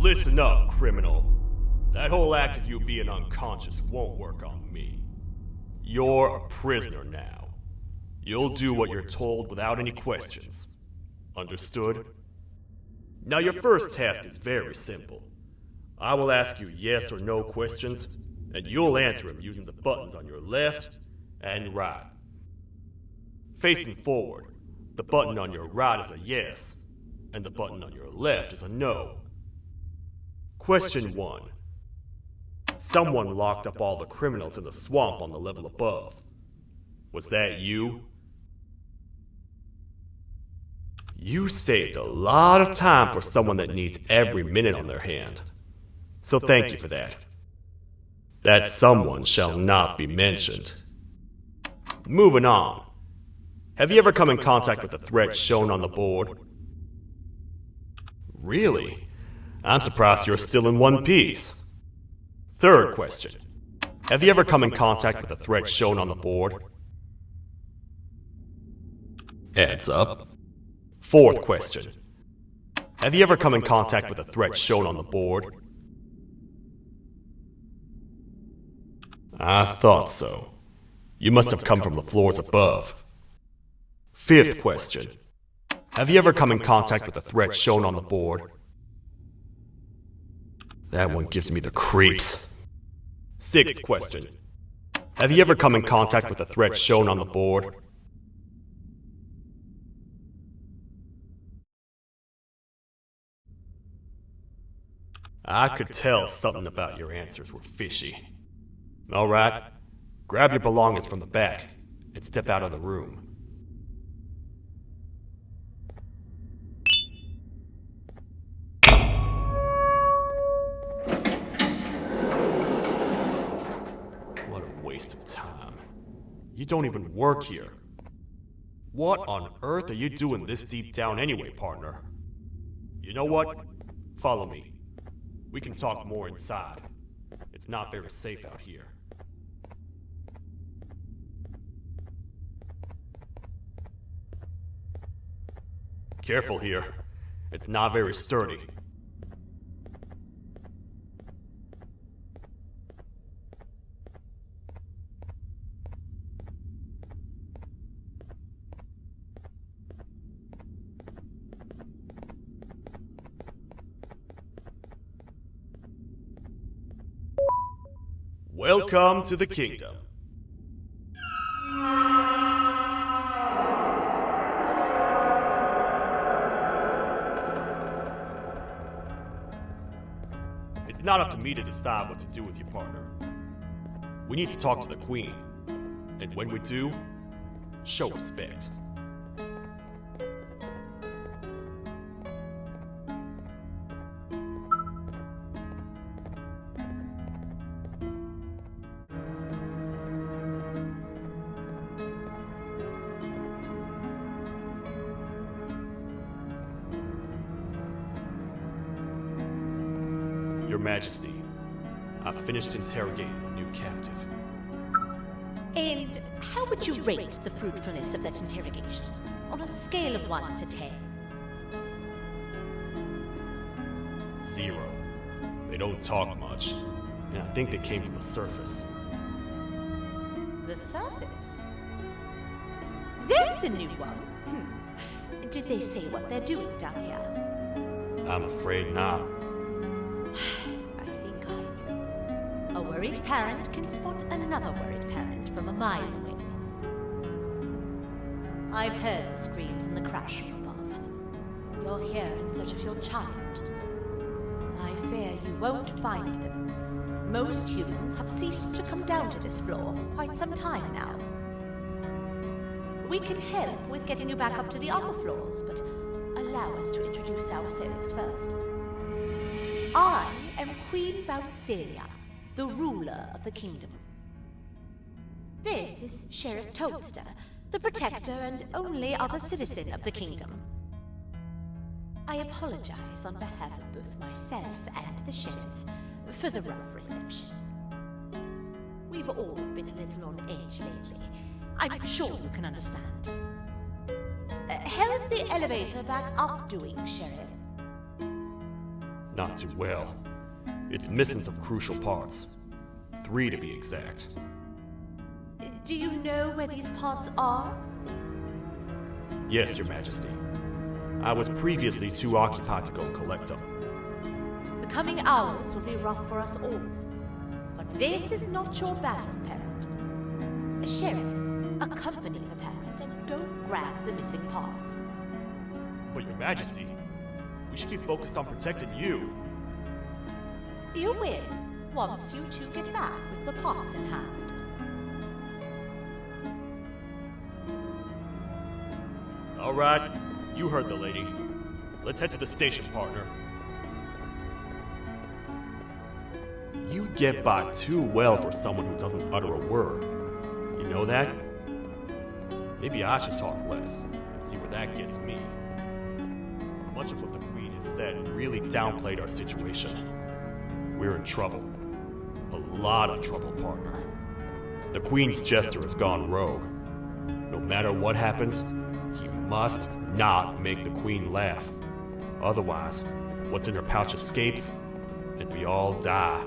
Listen up, criminal. That whole act of you being unconscious won't work on me. You're a prisoner now. You'll do what you're told without any questions. Understood? Now your first task is very simple. I will ask you yes or no questions, and you'll answer them using the buttons on your left and right. Facing forward, the button on your right is a yes, and the button on your left is a no. Question 1. Someone locked up all the criminals in the swamp on the level above. Was that you? You saved a lot of time for someone that needs every minute on their hand. So thank you for that. That someone shall not be mentioned. Moving on. Have you ever come in contact with the threat shown on the board? Really? I'm surprised you're still in one piece. Third question. Have you ever come in contact with the threat shown on the board? Heads up. Fourth question. Have you ever come in contact with the threat shown on the board? I thought so. You must have come from the floors above. Fifth question. Have you ever come in contact with the threat shown on the board? That one gives me the creeps. Sixth question. Have you ever come in contact with the threat shown on the board? I could tell something about your answers were fishy. Alright, grab your belongings from the back and step out of the room. Of time. You don't even work here. What on earth are you doing this deep down anyway, partner? You know what? Follow me. We can talk more inside. It's not very safe out here. Careful here. It's not very sturdy. Welcome to the kingdom. It's not up to me to decide what to do with your partner. We need to talk to the queen. And when we do, show respect. Your Majesty, I've finished interrogating the new captive. And how would you rate the fruitfulness of that interrogation, on a scale of 1 to 10? 0. They don't talk much, and I think they came from the surface. The surface? That's a new one. Did they say what they're doing down here? I'm afraid not. I think I know. A worried parent can spot another worried parent from a mile away. I've heard the screams in the crash from above. You're here in search of your child. I fear you won't find them. Most humans have ceased to come down to this floor for quite some time now. We can help with getting you back up to the upper floors, but allow us to introduce ourselves first. I am Queen Bouncelia, the ruler of the kingdom. This is Sheriff Toadster, the protector and only other citizen of the kingdom. I apologize on behalf of both myself and the sheriff for the rough reception. We've all been a little on edge lately. I'm sure you can understand. How's the elevator back up doing, Sheriff? Not too well. It's missing some crucial parts. 3 to be exact. Do you know where these parts are? Yes, Your Majesty. I was previously too occupied to go and collect them. The coming hours will be rough for us all. But this is not your battle, parent. Sheriff, accompany the parent and go grab the missing parts. But Your Majesty, we should be focused on protecting you. You will, once you two get back with the parts in hand. All right, you heard the lady. Let's head to the station, partner. You get by too well for someone who doesn't utter a word. You know that? Maybe I should talk less and see where that gets me. Much of what the Queen has said really downplayed our situation. We're in trouble. A lot of trouble, partner. The Queen's jester has gone rogue. No matter what happens, he must not make the Queen laugh. Otherwise, what's in her pouch escapes, and we all die.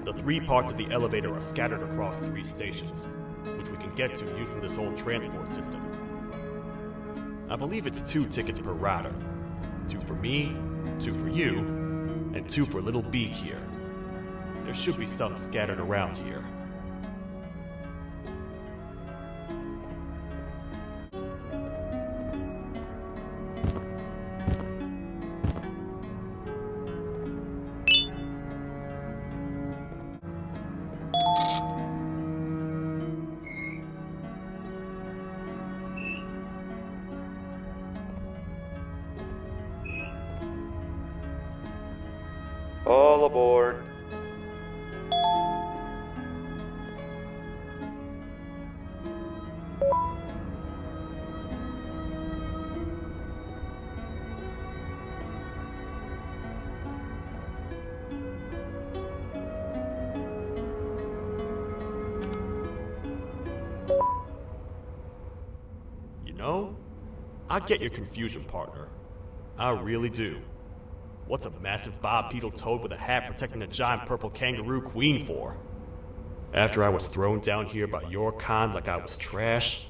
The 3 parts of the elevator are scattered across 3 stations, which we can get to using this old transport system. I believe it's 2 tickets per rider. 2 for me, 2 for you, and 2 for Little Beak here. There should be some scattered around here. All aboard. You know, I get your confusion, partner. I really do. What's a massive bipedal toad with a hat protecting a giant purple kangaroo queen for? After I was thrown down here by your kind like I was trash,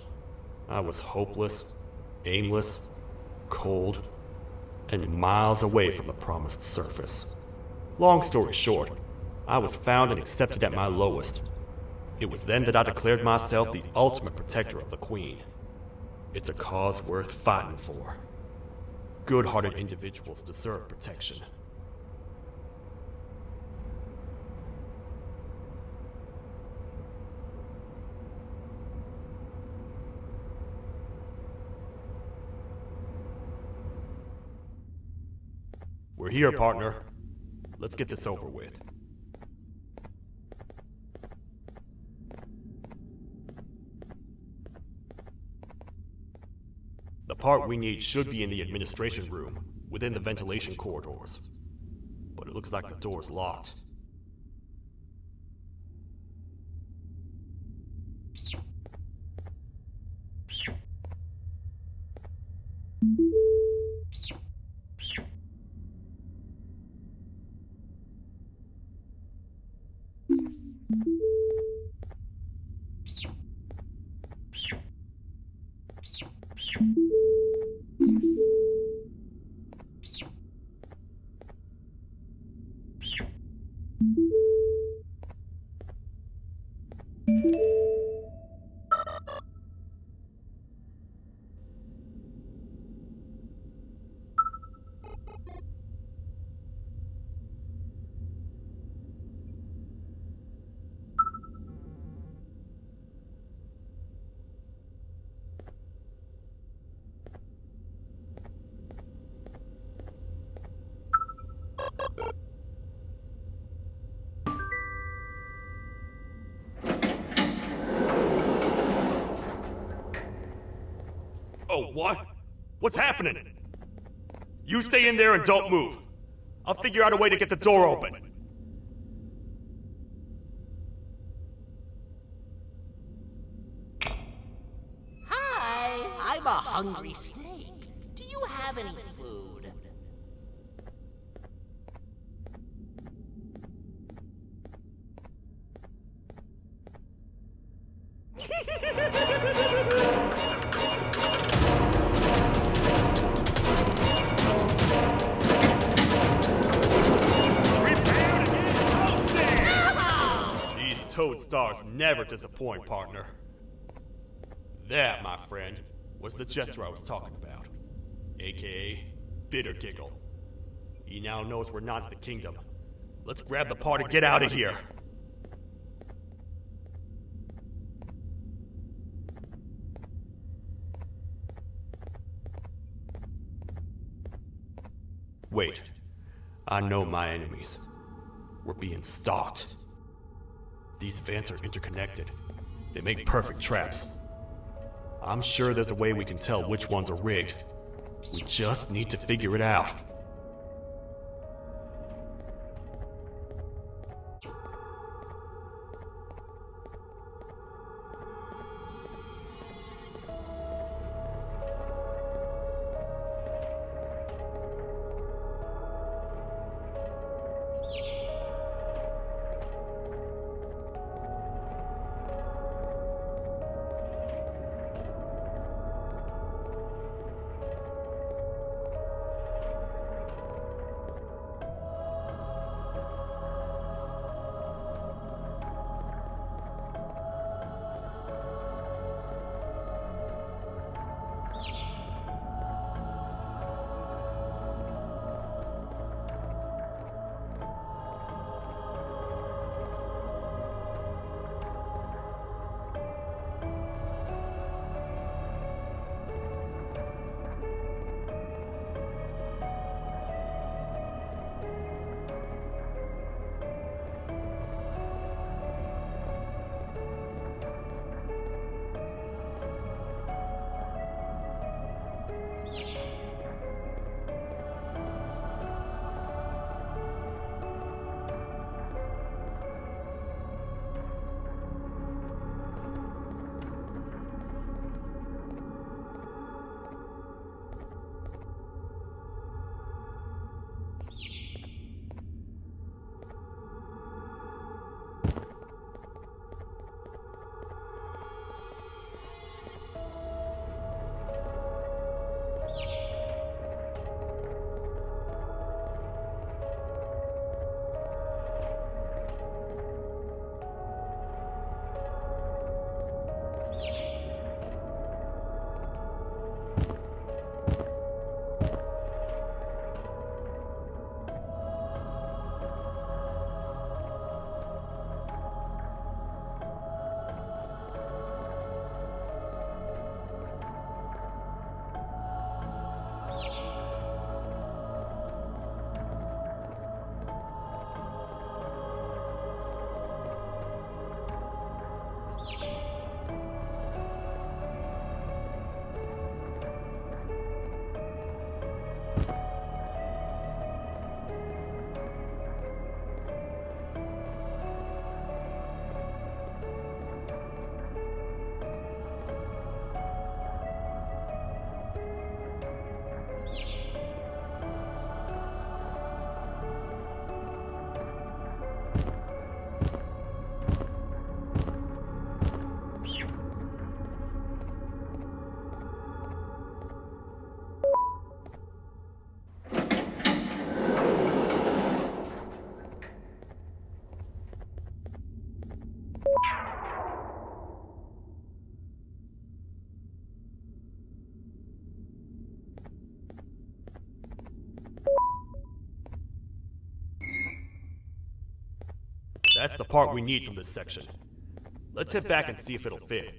I was hopeless, aimless, cold, and miles away from the promised surface. Long story short, I was found and accepted at my lowest. It was then that I declared myself the ultimate protector of the Queen. It's a cause worth fighting for. Good-hearted individuals deserve protection. We're here, partner. Let's get this over with. The part we need should be in the administration room, within the ventilation corridors. But it looks like the door's locked. Oh, what? What's happening? You stay in there and don't move. I'll figure out a way to get the door open. Hi, I'm a hungry snake. Do you have any food? These toad stars never disappoint, partner. That, my friend, was the jester I was talking about. AKA Bitter Giggle. He now knows we're not in the kingdom. Let's grab the part and get out of here. Wait. I know my enemies. We're being stalked. These vents are interconnected. They make perfect traps. I'm sure there's a way we can tell which ones are rigged. We just need to figure it out. That's the part we need from this section. Let's head back and see if it'll fit.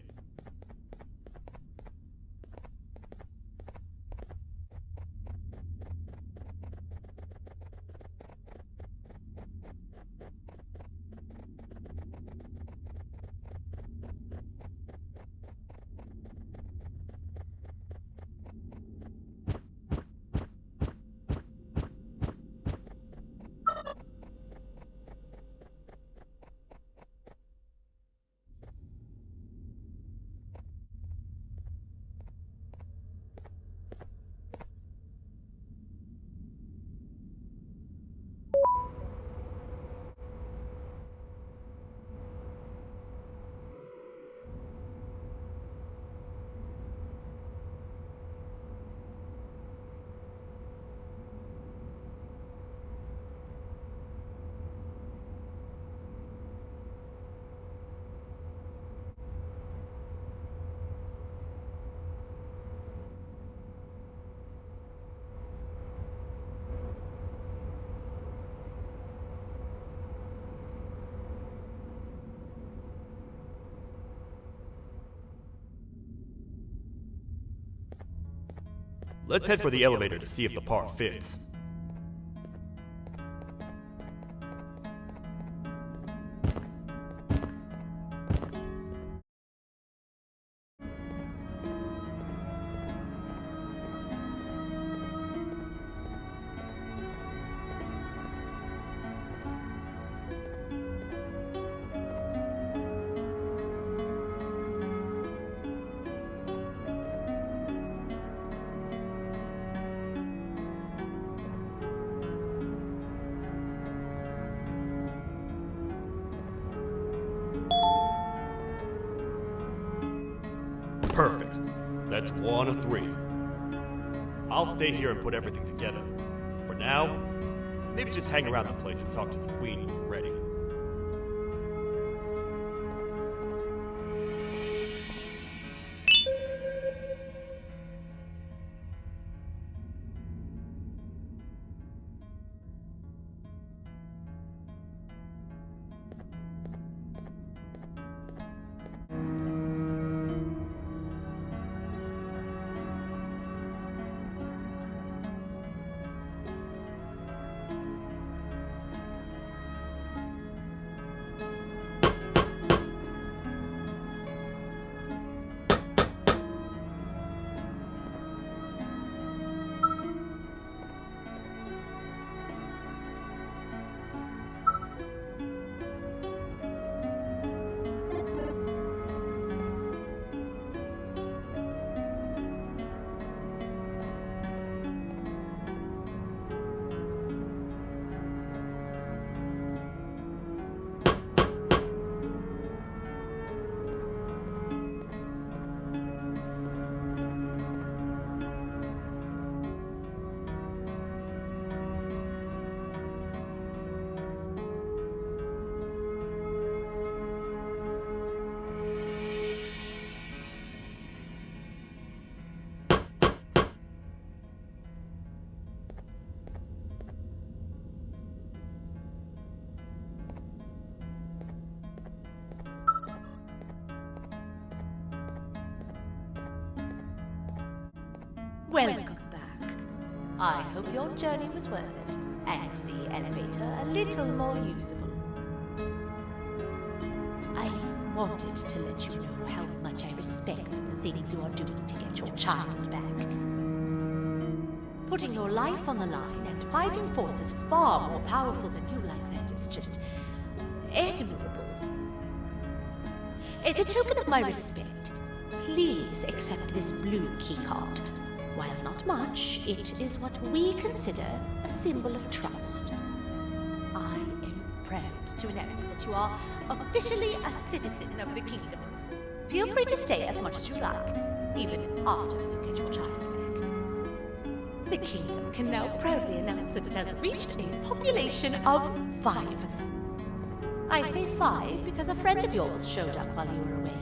Let's head for the elevator to see if the part fits. Perfect. That's 1 of 3. I'll stay here and put everything together. For now, maybe just hang around the place and talk to the Queen when you're ready. Welcome back. I hope your journey was worth it, and the elevator a little more usable. I wanted to let you know how much I respect the things you are doing to get your child back. Putting your life on the line and fighting forces far more powerful than you like that is just admirable. As a token of my respect, please accept this blue keycard. While not much, it is what we consider a symbol of trust. I am proud to announce that you are officially a citizen of the kingdom. Feel free to stay as much as you like, even after you get your child back. The kingdom can now proudly announce that it has reached a population of 5. I say 5 because a friend of yours showed up while you were away.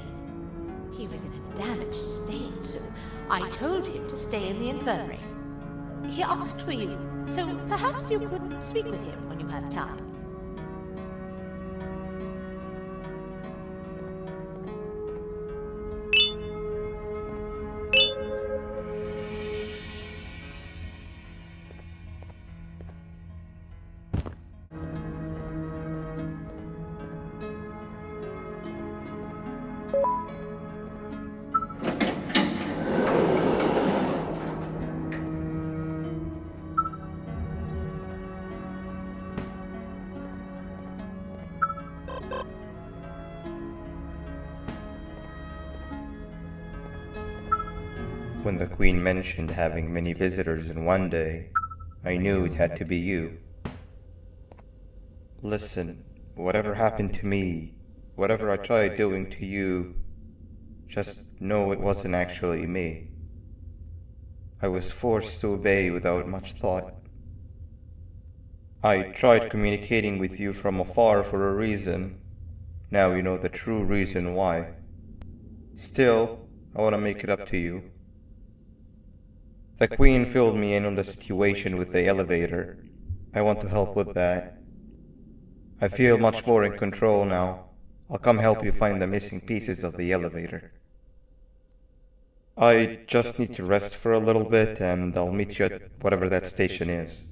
He was in a damaged state, so I told him to stay in the infirmary. He asked for you, so perhaps you could speak with him when you have time. When the Queen mentioned having many visitors in one day, I knew it had to be you. Listen, whatever happened to me, whatever I tried doing to you, just know it wasn't actually me. I was forced to obey without much thought. I tried communicating with you from afar for a reason. Now you know the true reason why. Still, I want to make it up to you. The Queen filled me in on the situation with the elevator. I want to help with that. I feel much more in control now. I'll come help you find the missing pieces of the elevator. I just need to rest for a little bit, and I'll meet you at whatever that station is.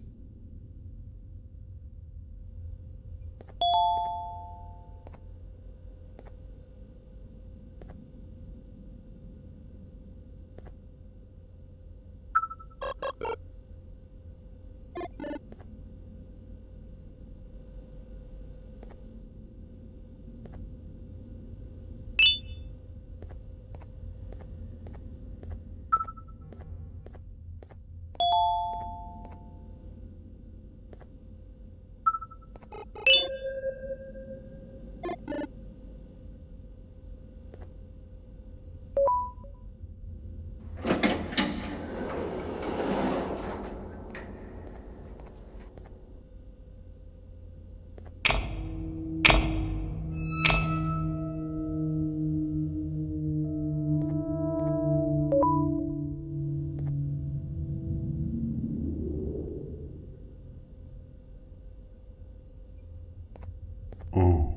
Oh,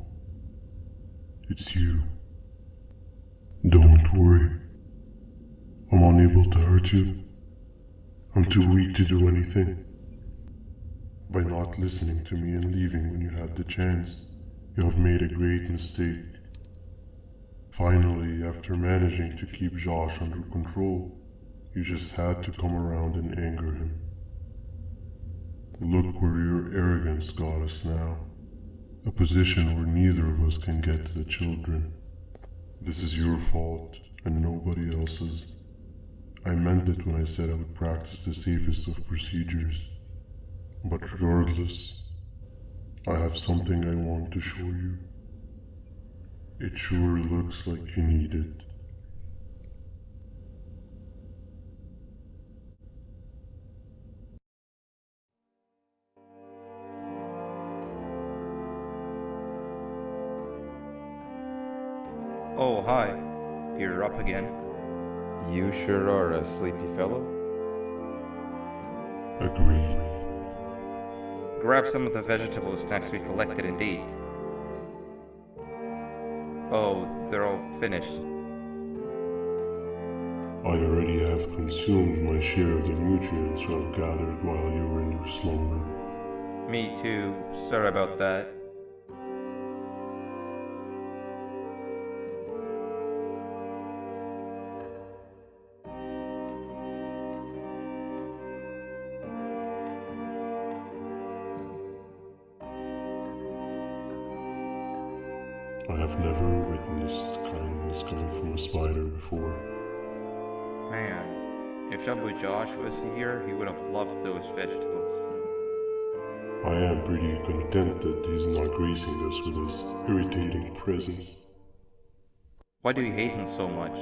it's you. Don't worry. I'm unable to hurt you. I'm too weak to do anything. By not listening to me and leaving when you had the chance, you have made a great mistake. Finally, after managing to keep Josh under control, you just had to come around and anger him. Look where your arrogance got us now. A position where neither of us can get to the children. This is your fault, and nobody else's. I meant it when I said I would practice the safest of procedures. But regardless, I have something I want to show you. It sure looks like you need it. Oh, hi. You're up again. You sure are a sleepy fellow. Agreed. Grab some of the vegetable snacks we collected and eat. Oh, they're all finished. I already have consumed my share of the nutrients I've gathered while you were in your slumber. Me too. Sorry about that. I have never witnessed kindness coming from a spider before. Man, if Jumbo Josh was here, he would have loved those vegetables. I am pretty content that he's not gracing us with his irritating presence. Why do you hate him so much?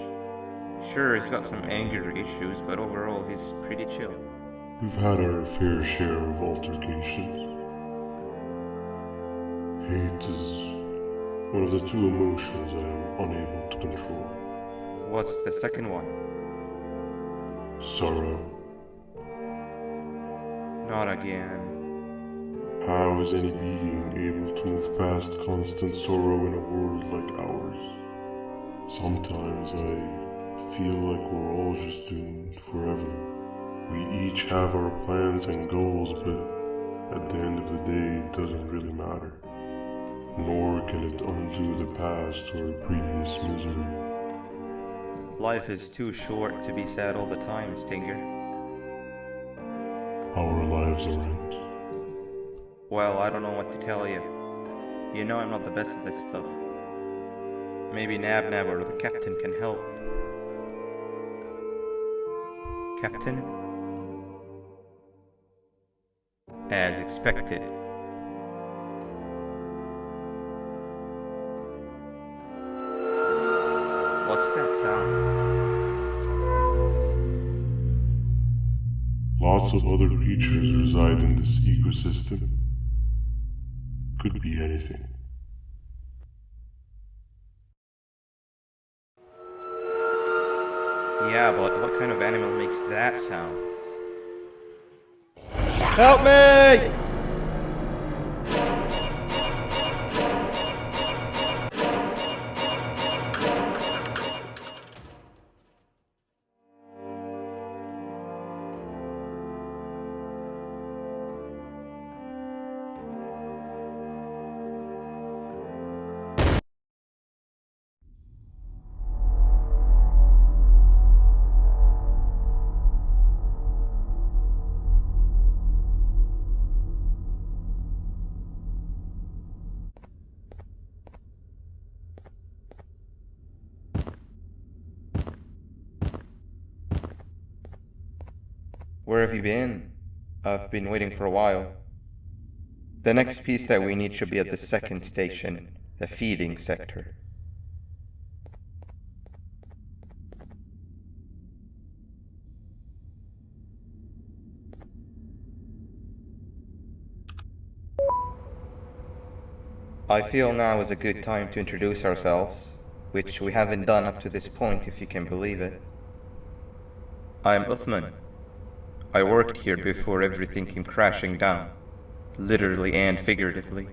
Sure, he's got some anger issues, but overall he's pretty chill. We've had our fair share of altercations. Hate is one of the two emotions I am unable to control. What's the second one? Sorrow. Not again. How is any being able to move past constant sorrow in a world like ours? Sometimes I feel like we're all just doomed forever. We each have our plans and goals, but at the end of the day, it doesn't really matter. Nor can it undo the past or previous misery. Life is too short to be sad all the time, Stinger. Our lives aren't. Well, I don't know what to tell you. You know I'm not the best at this stuff. Maybe Nab or the captain can help. Captain? As expected. What's that sound? Lots of other creatures reside in this ecosystem. Could be anything. Yeah, but what kind of animal makes that sound? Help me! Where have you been? I've been waiting for a while. The next piece that we need should be at the second station, the feeding sector. I feel now is a good time to introduce ourselves, which we haven't done up to this point, if you can believe it. I'm Uthman. I worked here before everything came crashing down, literally and figuratively.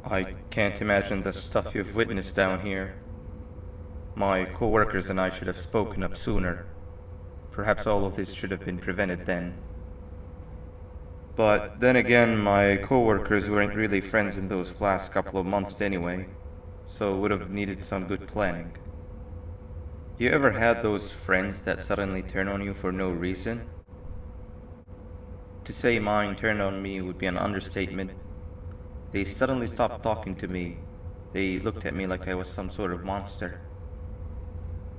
I can't imagine the stuff you've witnessed down here. My co-workers and I should have spoken up sooner. Perhaps all of this should have been prevented then. But then again, my co-workers weren't really friends in those last couple of months anyway, so would have needed some good planning. You ever had those friends that suddenly turn on you for no reason? To say mine turned on me would be an understatement. They suddenly stopped talking to me. They looked at me like I was some sort of monster.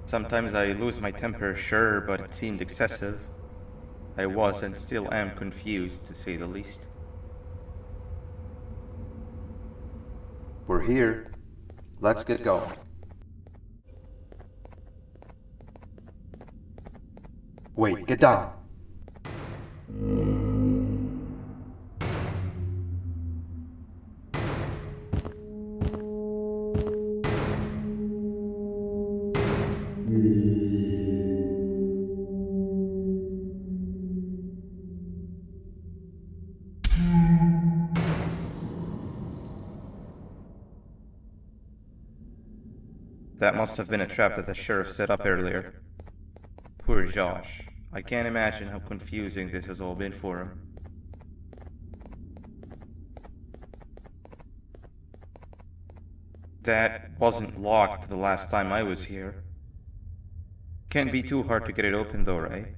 Sometimes I lose my temper, sure, but it seemed excessive. I was and still am confused, to say the least. We're here. Let's get going. Wait, get down. That must have been a trap that the sheriff set up earlier. Poor Josh. I can't imagine how confusing this has all been for him. That wasn't locked the last time I was here. Can't be too hard to get it open though, right?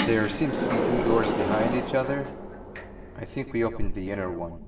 There seems to be two doors behind each other. I think we opened the inner one.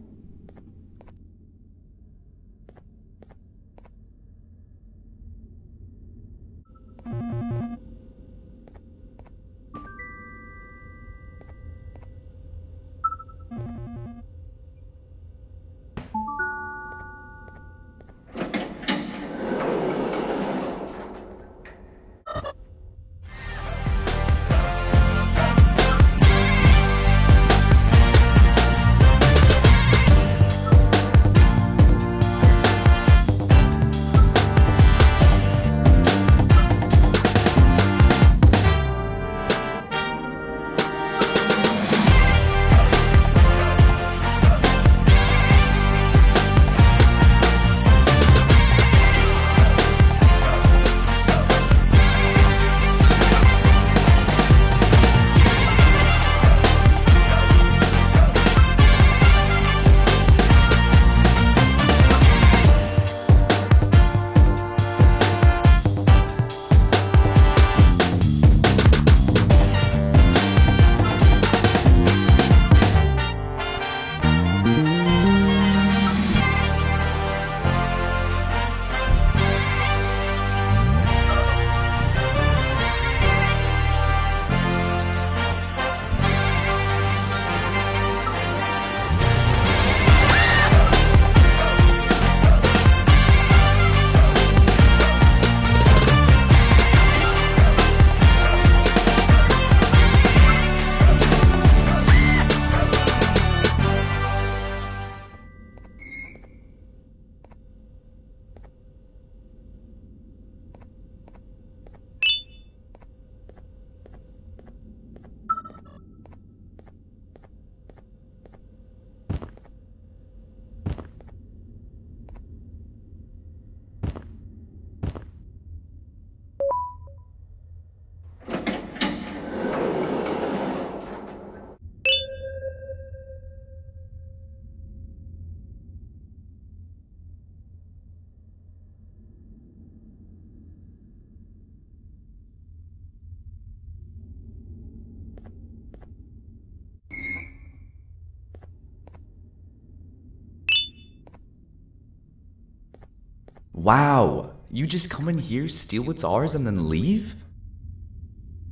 Wow, you just come in here, steal what's ours, and then leave?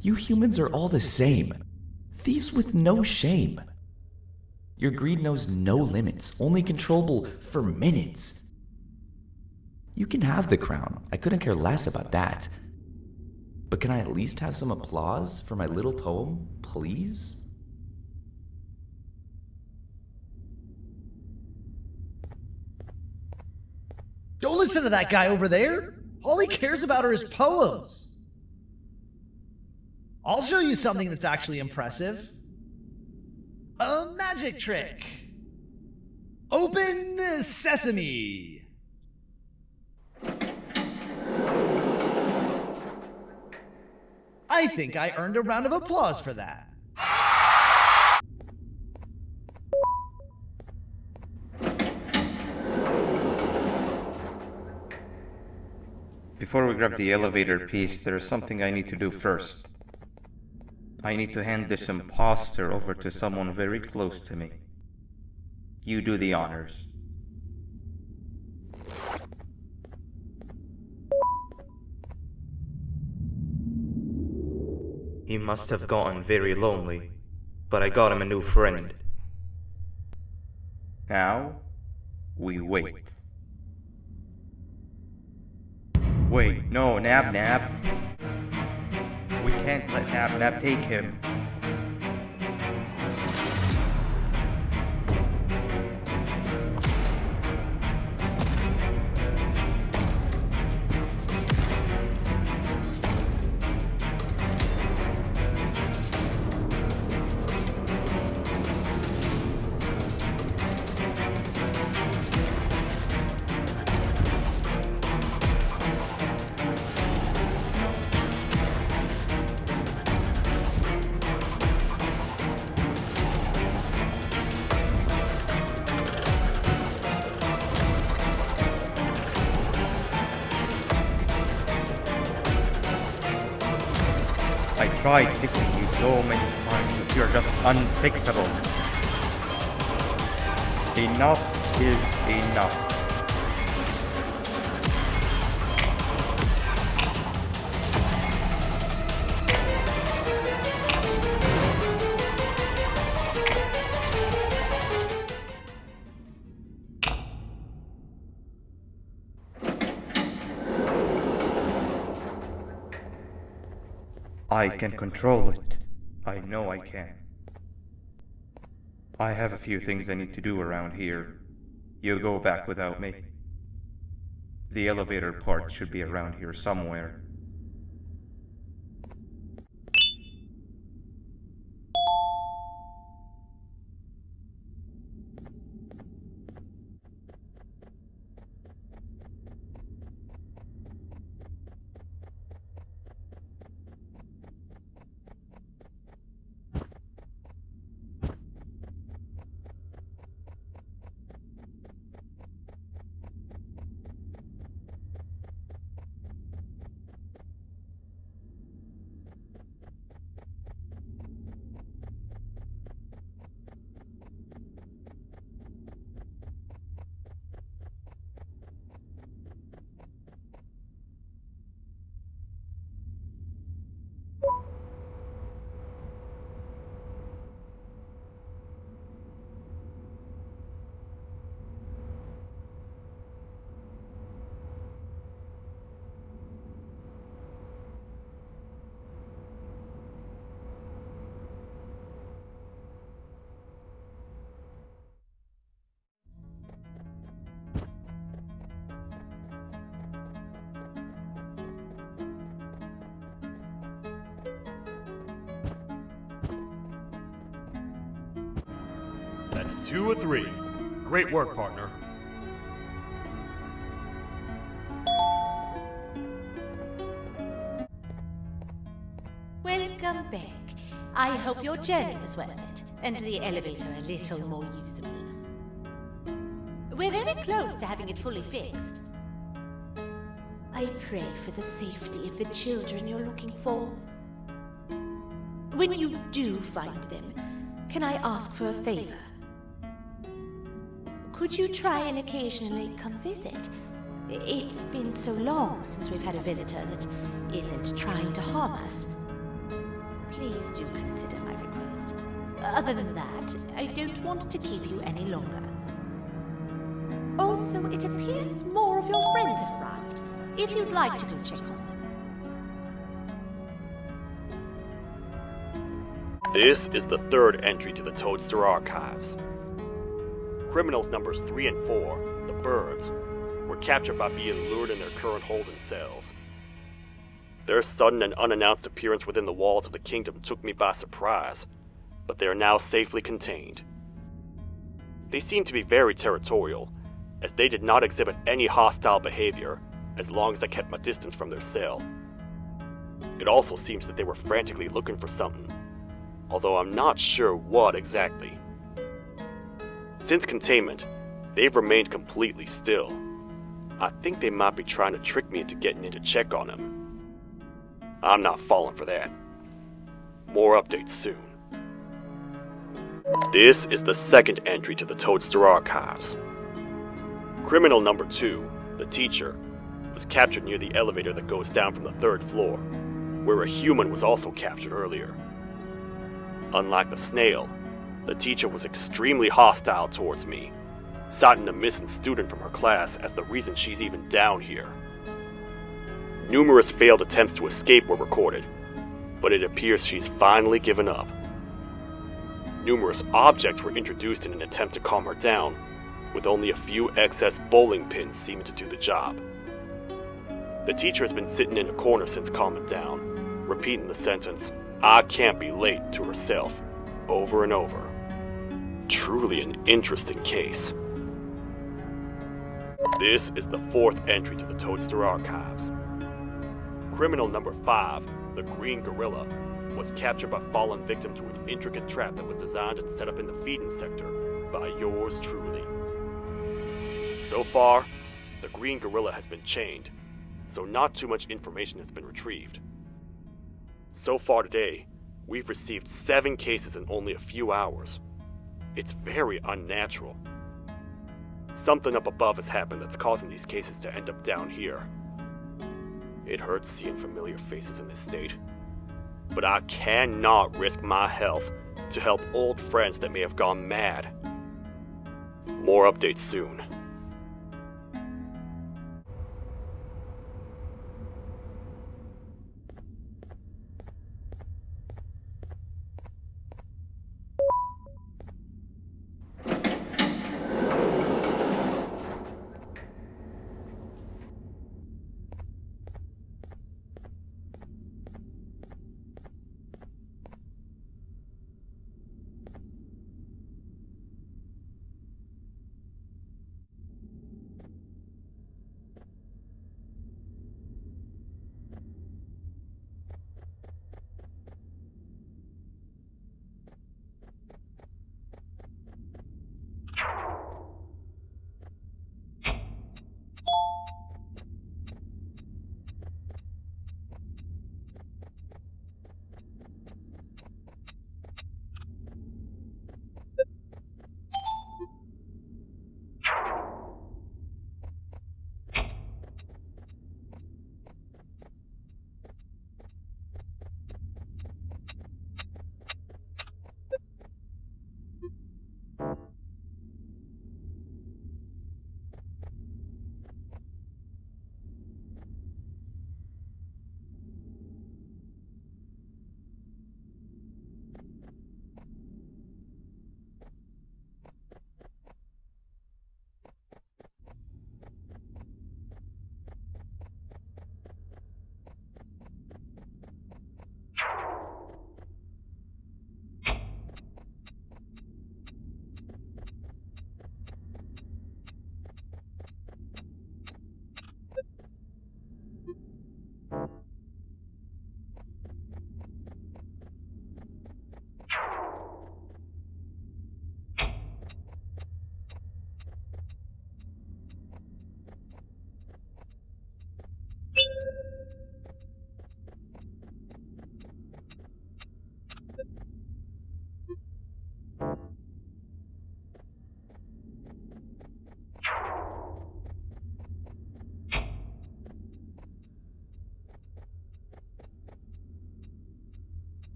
You humans are all the same. Thieves with no shame. Your greed knows no limits, only controllable for minutes. You can have the crown, I couldn't care less about that. But can I at least have some applause for my little poem, please? Don't listen to that guy over there. All he cares about are his poems. I'll show you something that's actually impressive. A magic trick. Open sesame. I think I earned a round of applause for that. Before we grab the elevator piece, there's something I need to do first. I need to hand this imposter over to someone very close to me. You do the honors. He must have gotten very lonely, but I got him a new friend. Now, we wait. Wait, no, Nab. We can't let Nab take him. I tried fixing you so many times, but you're just unfixable. Enough is enough. I can control it. I know I can. I have a few things I need to do around here. You go back without me. The elevator part should be around here somewhere. That's 2 or 3. Great work, partner. Welcome back. I hope your journey was worth it, and the elevator a little more usable. We're very close to having it fully fixed. I pray for the safety of the children you're looking for. When you do find them, can I ask for a favor? Could you try and occasionally come visit? It's been so long since we've had a visitor that isn't trying to harm us. Please do consider my request. Other than that, I don't want to keep you any longer. Also, it appears more of your friends have arrived, if you'd like to go check on them. This is the third entry to the Toadster Archives. Criminals numbers 3 and 4, the birds, were captured by being lured in their current holding cells. Their sudden and unannounced appearance within the walls of the kingdom took me by surprise, but they are now safely contained. They seem to be very territorial, as they did not exhibit any hostile behavior as long as I kept my distance from their cell. It also seems that they were frantically looking for something, although I'm not sure what exactly. Since containment, they've remained completely still. I think they might be trying to trick me into getting in to check on them. I'm not falling for that. More updates soon. This is the second entry to the Toadster Archives. Criminal number 2, the teacher, was captured near the elevator that goes down from the 3rd floor, where a human was also captured earlier. Unlike the snail, the teacher was extremely hostile towards me, citing a missing student from her class as the reason she's even down here. Numerous failed attempts to escape were recorded, but it appears she's finally given up. Numerous objects were introduced in an attempt to calm her down, with only a few excess bowling pins seeming to do the job. The teacher has been sitting in a corner since calming down, repeating the sentence, "I can't be late," to herself, over and over. Truly an interesting case. This is the 4th entry to the Toadster Archives. Criminal number 5, the Green Gorilla, was captured by falling victim to an intricate trap that was designed and set up in the feeding sector by yours truly. So far, the Green Gorilla has been chained, so not too much information has been retrieved. So far today, we've received 7 cases in only a few hours. It's very unnatural. Something up above has happened that's causing these cases to end up down here. It hurts seeing familiar faces in this state, but I cannot risk my health to help old friends that may have gone mad. More updates soon.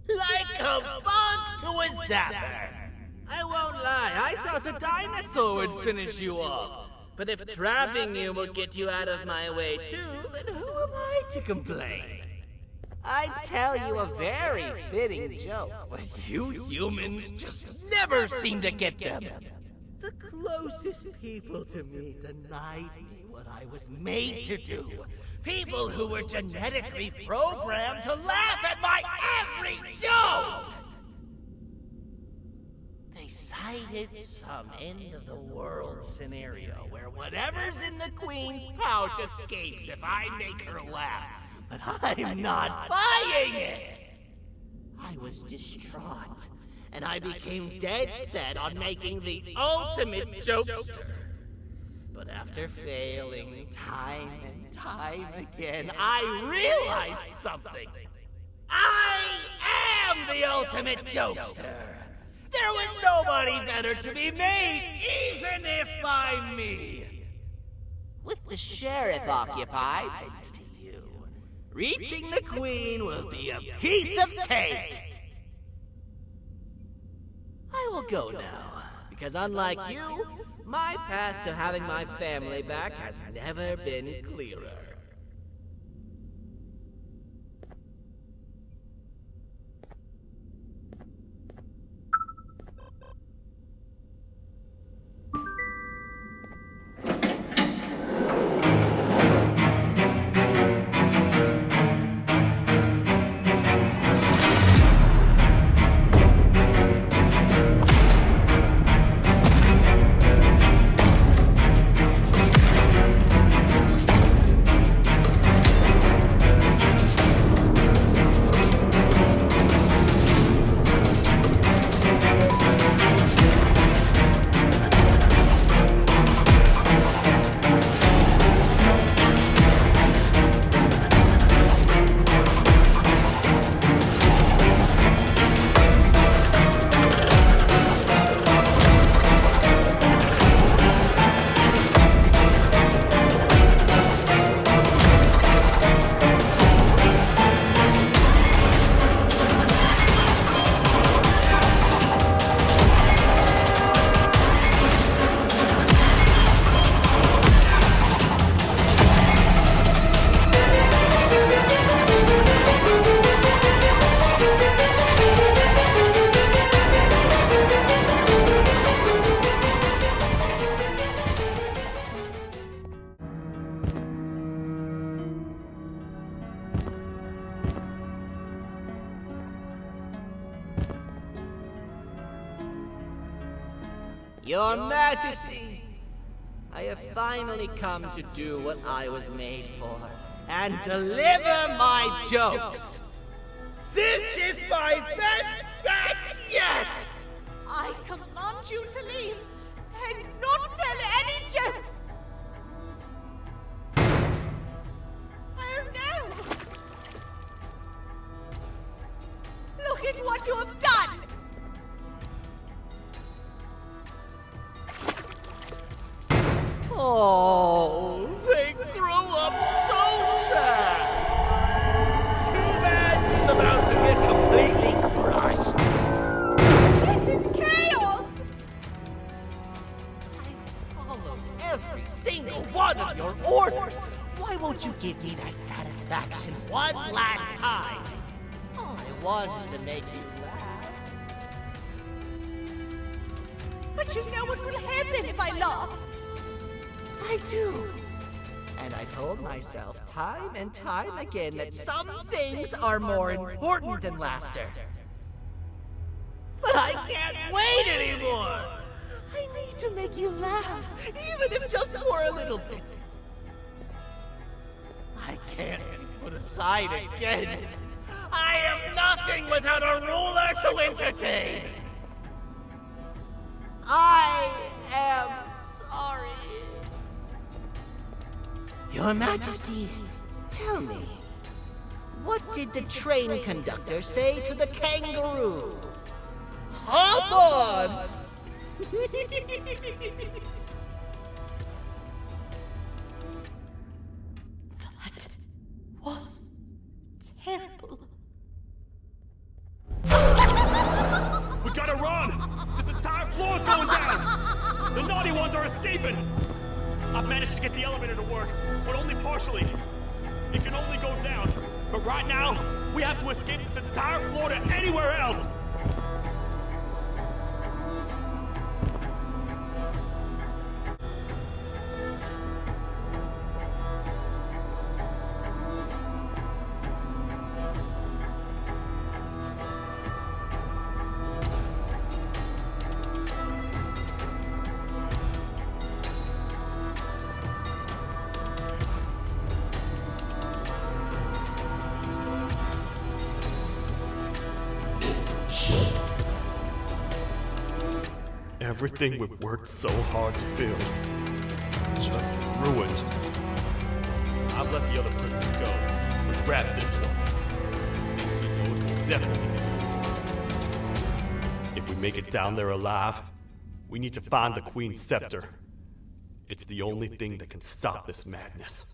Like a bug to a zapper. I won't lie, I thought the dinosaur would finish you off. But if trapping you will get you out of my way too, then who am I to complain? I'd tell you a very fitting joke, but you humans just never seem to get them. The closest people to me denied me what I was made to do. People who were genetically programmed to laugh at my every joke! They cited some end-of-the-world scenario where whatever's in the Queen's pouch escapes if I make her laugh. But I'm not buying it! I was distraught, and I became dead set on making the ultimate jokester. But after failing time and time again, I realized something. I am the ultimate jokester. There was nobody better to be made, even if by me. With the sheriff occupied, thanks to you, reaching the Queen will be a piece of cake. I will go now, because unlike you, my path to having my family back has never been clearer. Your Majesty, I have finally come to do what I was made for, and deliver my jokes. This is my best match yet! I command you to leave and not tell any jokes. Oh no! Look at what you have done! Oh, they grew up so fast! Too bad she's about to get completely crushed! This is chaos! I followed every single one of your orders! Why won't you give me that satisfaction one last time? All I want is to make you laugh. But you know what will happen if I laugh. I do. And I told myself time and time again that some things are more important than laughter. But I can't wait anymore! I need to make you laugh, even if just for a little bit. I can't be put aside again. I am nothing without a ruler to entertain. I am sorry. Your Majesty, tell me, what did the train conductor say to the kangaroo? Hop on! That was terrible. We gotta run! This entire floor's going down! The naughty ones are escaping! I've managed to get the elevator to work, but only partially. It can only go down. But right now, we have to escape this entire floor to anywhere else! Everything we've worked so hard to build, just ruined. I've let the other prisoners go, but grab this one. Things he knows will definitely be useful. If we make it down there alive, we need to find the Queen's scepter. It's the only thing that can stop this madness.